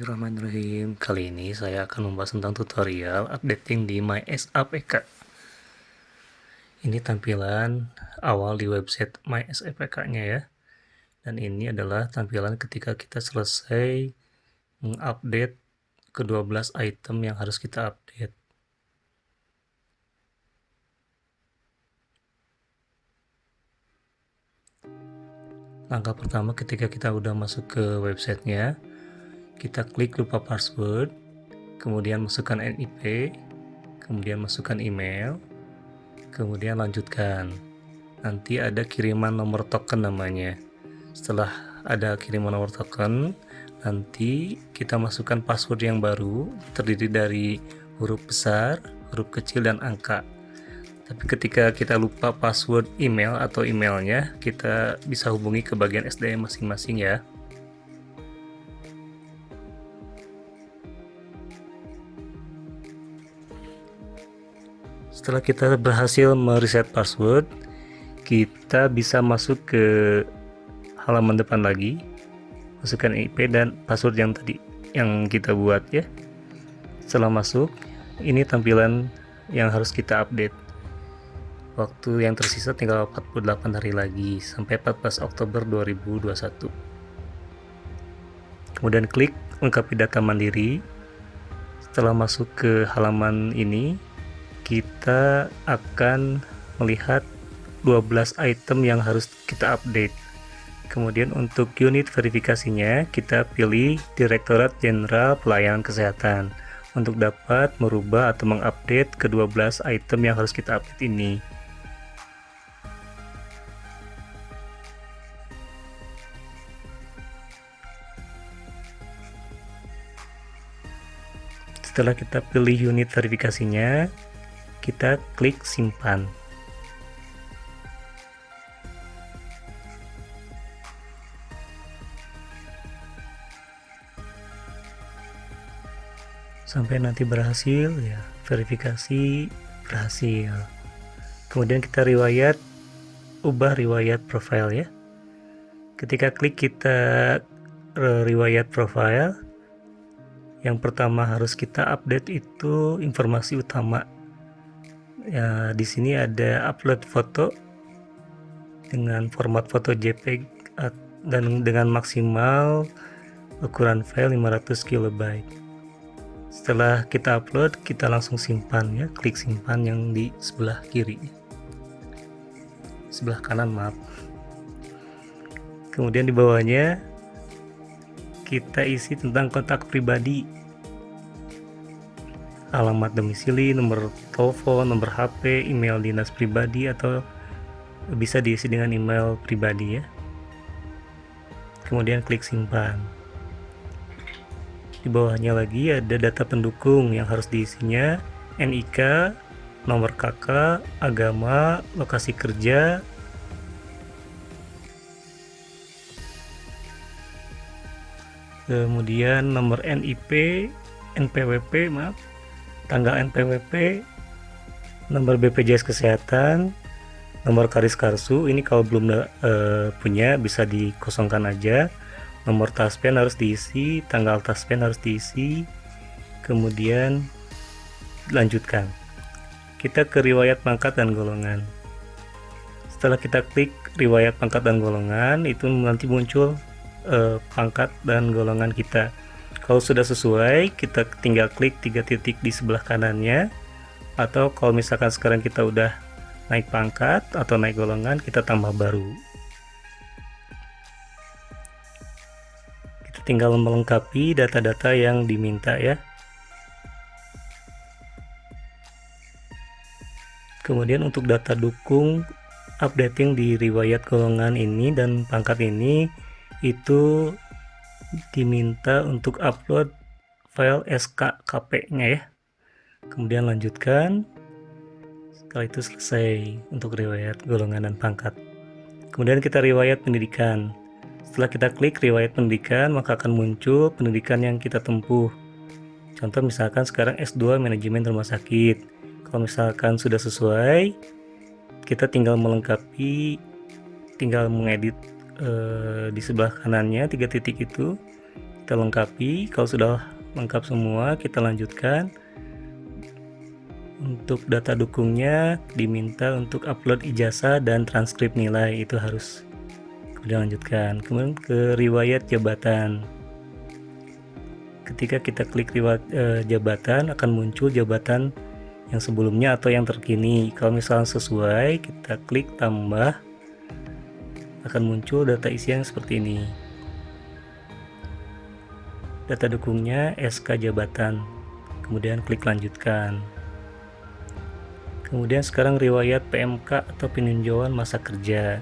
Bismillahirrahmanirrahim. Kali ini saya akan membahas tentang tutorial updating di MySAPK. Ini tampilan awal di website MySAPK-nya ya. Dan ini adalah tampilan ketika kita selesai mengupdate ke-12 item yang harus kita update. Langkah pertama ketika kita udah masuk ke websitenya, kita klik lupa password, kemudian masukkan NIP, kemudian masukkan email, kemudian lanjutkan. Nanti ada kiriman nomor token namanya. Setelah ada kiriman nomor token, nanti kita masukkan password yang baru, terdiri dari huruf besar, huruf kecil, dan angka. Tapi ketika kita lupa password email atau emailnya, kita bisa hubungi ke bagian SDM masing-masing ya. Setelah kita berhasil mereset password, kita bisa masuk ke halaman depan lagi, masukkan IP dan password yang tadi yang kita buat ya. Setelah masuk, ini tampilan yang harus kita update. Waktu yang tersisa tinggal 48 hari lagi sampai 14 Oktober 2021. Kemudian klik lengkapi data mandiri. Setelah masuk ke halaman ini, kita akan melihat 12 item yang harus kita update. Kemudian untuk unit verifikasinya, kita pilih Direktorat Jenderal Pelayanan Kesehatan untuk dapat merubah atau mengupdate ke-12 item yang harus kita update ini. Setelah kita pilih unit verifikasinya, kita klik simpan. Sampai nanti berhasil ya, verifikasi berhasil. Kemudian kita ubah riwayat profile ya. Ketika klik kita riwayat profile, yang pertama harus kita update itu informasi utama. Ya, di sini ada upload foto dengan format foto JPEG dan dengan maksimal ukuran file 500 KB. Setelah kita upload, kita langsung simpan ya, klik simpan yang di sebelah kiri. Sebelah kanan, maaf. Kemudian di bawahnya kita isi tentang kontak pribadi, alamat domisili, nomor telepon, nomor HP, email dinas pribadi, atau bisa diisi dengan email pribadi ya. Kemudian klik simpan. Di bawahnya lagi ada data pendukung yang harus diisinya, NIK, nomor KK, agama, lokasi kerja, kemudian nomor NIP, NPWP, tanggal NPWP, nomor BPJS Kesehatan, nomor Karis Karsu. Ini kalau belum punya bisa dikosongkan aja. Nomor taspen harus diisi, tanggal taspen harus diisi, kemudian lanjutkan. Kita ke riwayat pangkat dan golongan. Setelah kita klik riwayat pangkat dan golongan, itu nanti muncul pangkat dan golongan kita. Kalau sudah sesuai, kita tinggal klik 3 titik di sebelah kanannya, atau kalau misalkan sekarang kita udah naik pangkat atau naik golongan, kita tambah baru. Kita tinggal melengkapi data-data yang diminta ya. Kemudian untuk data dukung updating di riwayat golongan ini dan pangkat ini, itu diminta untuk upload file SKKP-nya ya. Kemudian lanjutkan. Setelah itu selesai untuk riwayat golongan dan pangkat. Kemudian kita riwayat pendidikan. Setelah kita klik riwayat pendidikan, maka akan muncul pendidikan yang kita tempuh. Contoh misalkan sekarang S2 manajemen rumah sakit. Kalau misalkan sudah sesuai, kita tinggal melengkapi, tinggal mengedit di sebelah kanannya 3 titik itu, Kita lengkapi. Kalau sudah lengkap semua, kita lanjutkan. Untuk data dukungnya diminta untuk upload ijazah dan transkrip nilai, itu harus. Kemudian lanjutkan. Kemudian ke riwayat jabatan. Ketika kita klik riwayat jabatan, akan muncul jabatan yang sebelumnya atau yang terkini. Kalau misalnya sesuai, kita klik tambah, akan muncul data isian seperti ini. Data dukungnya SK jabatan, kemudian klik lanjutkan. Kemudian sekarang riwayat PMK atau peninjauan masa kerja.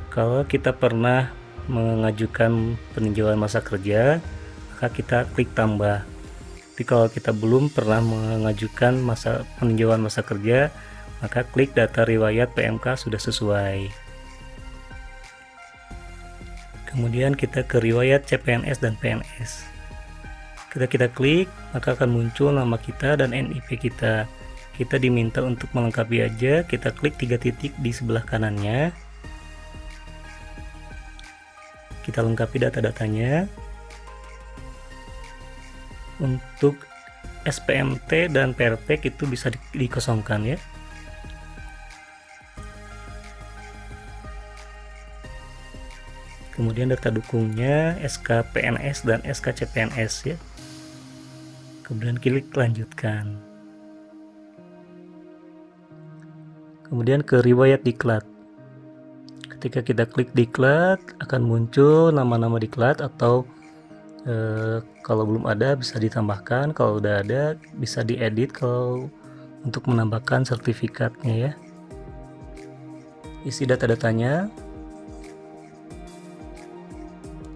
Kalau kita pernah mengajukan peninjauan masa kerja, maka kita klik tambah. Tapi kalau kita belum pernah mengajukan peninjauan masa kerja, maka klik data riwayat PMK sudah sesuai. Kemudian kita ke riwayat CPNS dan PNS. Kita klik, maka akan muncul nama kita dan NIP kita. Kita diminta untuk melengkapi aja, kita klik 3 titik di sebelah kanannya. Kita lengkapi data-datanya. Untuk SPMT dan PRP itu bisa dikosongkan ya. Kemudian data dukungnya SK PNS dan SK CPNS ya. Kemudian klik lanjutkan. Kemudian ke riwayat diklat. Ketika kita klik diklat, akan muncul nama-nama diklat atau kalau belum ada bisa ditambahkan, kalau udah ada bisa diedit kalau untuk menambahkan sertifikatnya ya. Isi data-datanya.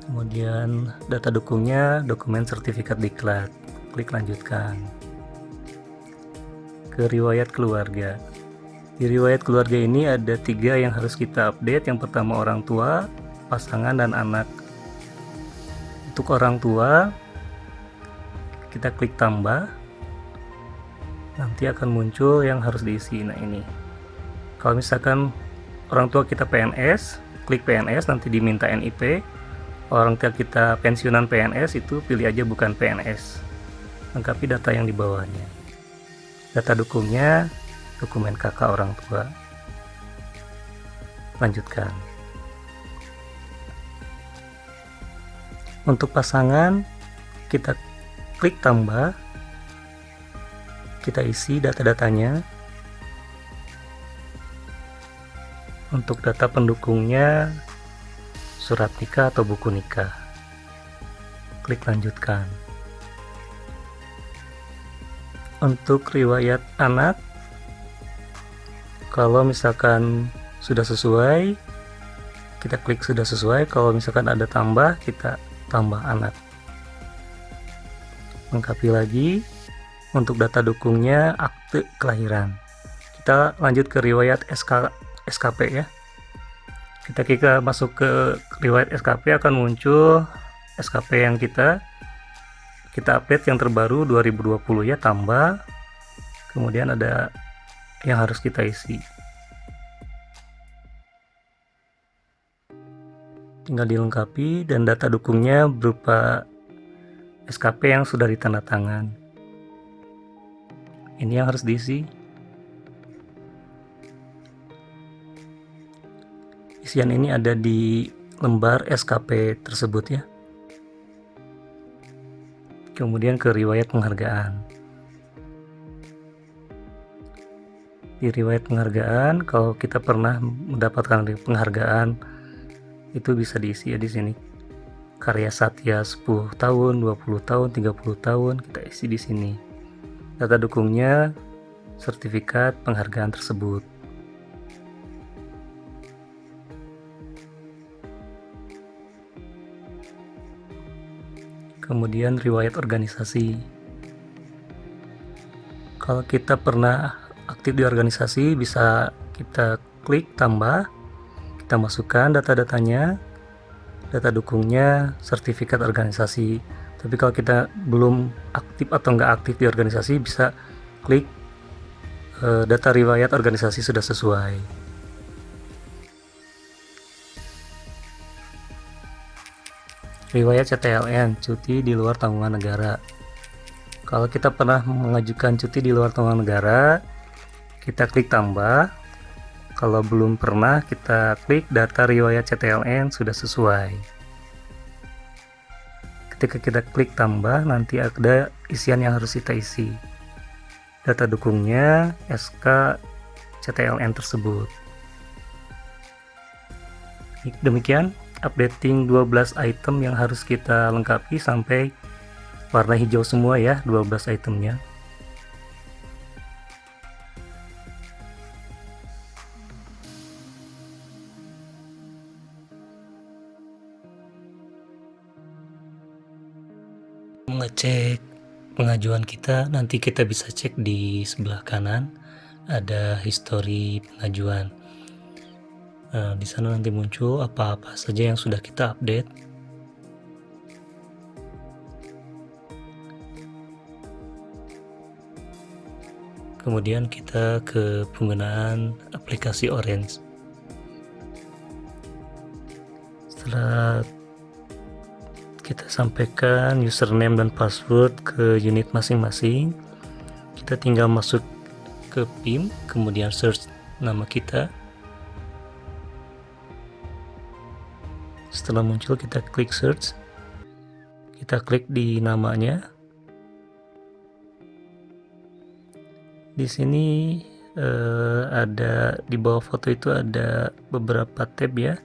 Kemudian data dukungnya dokumen sertifikat diklat. Klik lanjutkan. Ke riwayat keluarga. Di riwayat keluarga ini ada 3 yang harus kita update. Yang pertama orang tua, pasangan, dan anak. Untuk orang tua, kita klik tambah. Nanti akan muncul yang harus diisi. Nah ini. Kalau misalkan orang tua kita PNS, klik PNS, nanti diminta NIP. Orang tua kita pensiunan PNS, itu pilih aja bukan PNS. Lengkapi data yang di bawahnya. Data dukungnya dokumen kakak orang tua. Lanjutkan. Untuk pasangan, kita klik tambah. Kita isi data-datanya. Untuk data pendukungnya, surat nikah atau buku nikah. Klik lanjutkan. Untuk riwayat anak, kalau misalkan sudah sesuai, kita klik sudah sesuai. Kalau misalkan ada tambah, kita tambah anak. Lengkapi lagi. Untuk data dukungnya akte kelahiran. Kita lanjut ke riwayat SKP ya. Kita masuk ke riwayat SKP, akan muncul SKP yang kita update yang terbaru 2020 ya, tambah. Kemudian ada yang harus kita isi. Tinggal dilengkapi, dan data dukungnya berupa SKP yang sudah ditandatangan. Ini yang harus diisi. Isian ini ada di lembar SKP tersebut ya. Kemudian ke riwayat penghargaan. Di riwayat penghargaan, kalau kita pernah mendapatkan penghargaan, itu bisa diisi ya di sini. Karya Satya 10 tahun, 20 tahun, 30 tahun, kita isi di sini. Data dukungnya sertifikat penghargaan tersebut. Kemudian riwayat organisasi. Kalau kita pernah aktif di organisasi, bisa kita klik tambah, kita masukkan data-datanya, data dukungnya, sertifikat organisasi. Tapi kalau kita belum aktif atau nggak aktif di organisasi, bisa klik data riwayat organisasi sudah sesuai. Riwayat CTLN, cuti di luar tanggungan negara. Kalau kita pernah mengajukan cuti di luar tanggungan negara, kita klik tambah. Kalau belum pernah, kita klik data riwayat CTLN sudah sesuai. Ketika kita klik tambah, nanti ada isian yang harus kita isi. Data dukungnya, SK CTLN tersebut. Demikian updating 12 item yang harus kita lengkapi sampai warna hijau semua ya 12 itemnya. Mengecek pengajuan kita, nanti kita bisa cek di sebelah kanan ada history pengajuan. Di sana nanti muncul apa-apa saja yang sudah kita update. Kemudian kita ke penggunaan aplikasi Orange. Setelah kita sampaikan username dan password ke unit masing-masing, kita tinggal masuk ke PIM, kemudian search nama kita. Setelah muncul, kita klik search, kita klik di namanya. Di sini ada di bawah foto itu ada beberapa tab ya.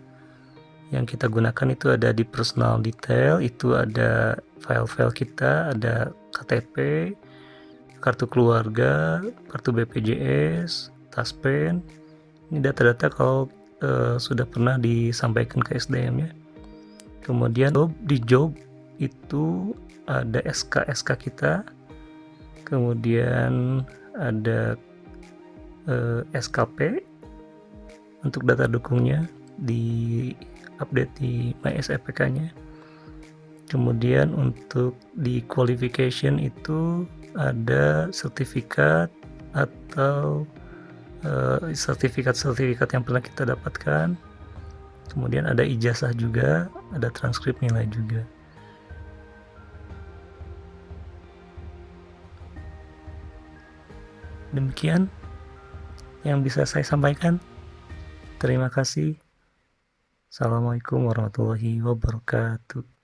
Yang kita gunakan itu ada di personal detail, itu ada file-file kita, ada KTP, kartu keluarga, kartu BPJS, taspen. Ini data-data kalau sudah pernah disampaikan ke SDM ya. Kemudian di job itu ada SK kita, kemudian ada SKP untuk data dukungnya di update di MySFPK nya. Kemudian untuk di qualification itu ada sertifikat atau sertifikat yang pernah kita dapatkan. Kemudian ada ijazah juga, ada transkrip nilai juga. Demikian yang bisa saya sampaikan. Terima kasih. Assalamualaikum warahmatullahi wabarakatuh.